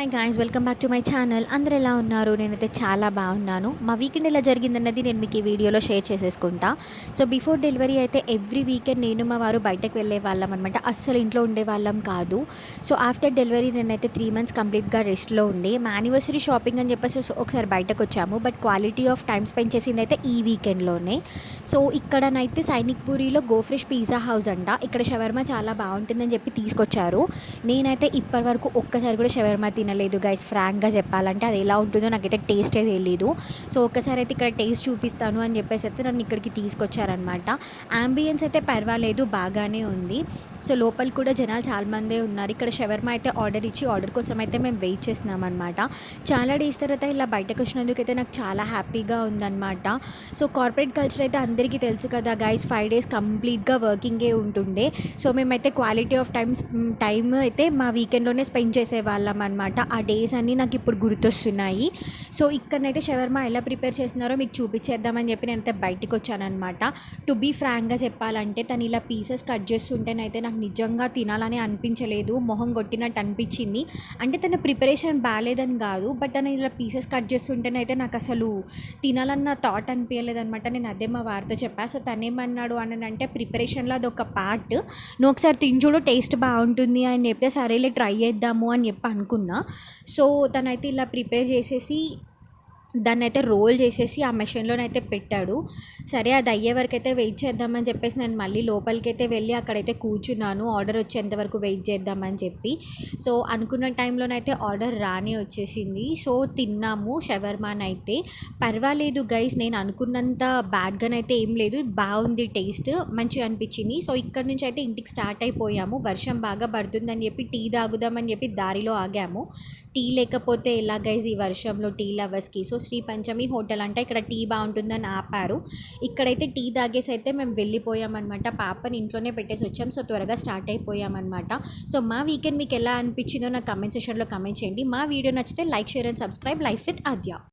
Hi guys, welcome back to my channel. అందరూ ఎలా ఉన్నారు? నేనైతే చాలా బాగున్నాను. మా వీకెండ్ ఎలా జరిగిందన్నది నేను మీకు ఈ వీడియోలో షేర్ చేసేసుకుంటా. సో బిఫోర్ డెలివరీ అయితే ఎవ్రీ వీకెండ్ నేను మా వారు బయటకు వెళ్ళే వాళ్ళం అనమాట. అస్సలు ఇంట్లో ఉండేవాళ్ళం కాదు. సో ఆఫ్టర్ డెలివరీ నేనైతే 3 months కంప్లీట్గా రెస్ట్లో ఉండి మా యానివర్సరీ షాపింగ్ అని చెప్పేసి ఒకసారి బయటకు వచ్చాము. But quality of time spend చేసింది అయితే ఈ వీకెండ్లోనే. సో ఇక్కడనైతే సైనిక్ పూరిలో గోఫ్రెష్ పిజ్జా హౌస్ అంట. ఇక్కడ షవర్మా చాలా బాగుంటుందని చెప్పి తీసుకొచ్చారు. నేనైతే ఇప్పటివరకు ఒక్కసారి కూడా షవర్మా తినలేదు గైస్. ఫ్రాంక్గా చెప్పాలంటే అది ఎలా ఉంటుందో నాకైతే టేస్టే తెలియదు. సో ఒక్కసారి అయితే ఇక్కడ టేస్ట్ చూపిస్తాను అని చెప్పేసి అయితే నన్ను ఇక్కడికి తీసుకొచ్చారనమాట. అంబియన్స్ అయితే పర్వాలేదు, బాగానే ఉంది. సో లోపల కూడా జనాలు చాలామందే ఉన్నారు. ఇక్కడ షవర్మా అయితే ఆర్డర్ కోసం అయితే మేము వెయిట్ చేస్తున్నాం అనమాట. చాలా డేస్ తర్వాత ఇలా బయటకు వచ్చినందుకు అయితే నాకు చాలా హ్యాపీగా ఉందన్నమాట. సో కార్పొరేట్ కల్చర్ అయితే అందరికీ తెలుసు కదా గైస్, 5 days కంప్లీట్గా వర్కింగే ఉంటుండే. సో మేమైతే క్వాలిటీ ఆఫ్ టైమ్ అయితే మా వీకెండ్లోనే స్పెండ్ చేసేవాళ్ళం అనమాట. ఆ డేస్ అన్నీ నాకు ఇప్పుడు గుర్తొస్తున్నాయి. సో ఇక్కడనైతే షవర్మా ఎలా ప్రిపేర్ చేస్తున్నారో మీకు చూపించేద్దామని చెప్పి నేనైతే బయటకు వచ్చానమాట. టు బీ ఫ్రాంక్గా చెప్పాలంటే తను ఇలా పీసెస్ కట్ చేస్తుంటేనైతే నాకు నిజంగా తినాలని అనిపించలేదు. మొహం కొట్టినట్టు అనిపించింది. అంటే తన ప్రిపరేషన్ బాగాలేదని కాదు, బట్ తను ఇలా పీసెస్ కట్ చేస్తుంటేనైతే నాకు అసలు తినాలన్న థాట్ అనిపించలేదు అనమాట. నేను అదే మా వారితో చెప్పాను. సో తనేమన్నాడు అని అంటే, ప్రిపరేషన్లో అదొక పార్ట్, నువ్వు ఒకసారి తిని చూడు, టేస్ట్ బాగుంటుంది అని చెప్తే సరేలే ట్రై చేద్దాము అని చెప్పి అనుకున్నా. సో తనైతే ఇలా ప్రిపేర్ చేసేసి దాన్ని అయితే రోల్ చేసేసి ఆ మెషిన్లోనైతే పెట్టాడు. సరే అది అయ్యే వరకు అయితే వెయిట్ చేద్దామని చెప్పేసి నేను మళ్ళీ లోపలికైతే వెళ్ళి అక్కడైతే కూర్చున్నాను, ఆర్డర్ వచ్చేంత వరకు వెయిట్ చేద్దామని చెప్పి. సో అనుకున్న టైంలోనైతే ఆర్డర్ రానే వచ్చేసింది. సో తిన్నాము షవర్మానైతే. పర్వాలేదు గైస్, నేను అనుకున్నంత బ్యాడ్గానైతే ఏం లేదు, బాగుంది, టేస్ట్ మంచిగా అనిపించింది. సో ఇక్కడ నుంచి అయితే ఇంటికి స్టార్ట్ అయిపోయాము. వర్షం బాగా పడుతుందని చెప్పి టీ తాగుదామని చెప్పి దారిలో ఆగాము. టీ లేకపోతే ఎలా గైస్ ఈ వర్షంలో టీ లవర్స్కి. సో శ్రీ పంచమి హోటల్ అంటే ఇక్కడ టీ బాగుంటుందని ఆపారు. ఇక్కడైతే టీ తాగేసి అయితే మేము వెళ్ళిపోయామన్నమాట. పాపని ఇంట్లోనే పెట్టేసి వచ్చాం. సో త్వరగా స్టార్ట్ అయిపోయామన్నమాట. సో మా వీకెండ్ మీకు ఎలా అనిపించిందో నాకు కమెంట్ సెక్షన్లో కమెంట్ చేయండి. మా వీడియో నచ్చితే like, share and subscribe. Life with Aadya.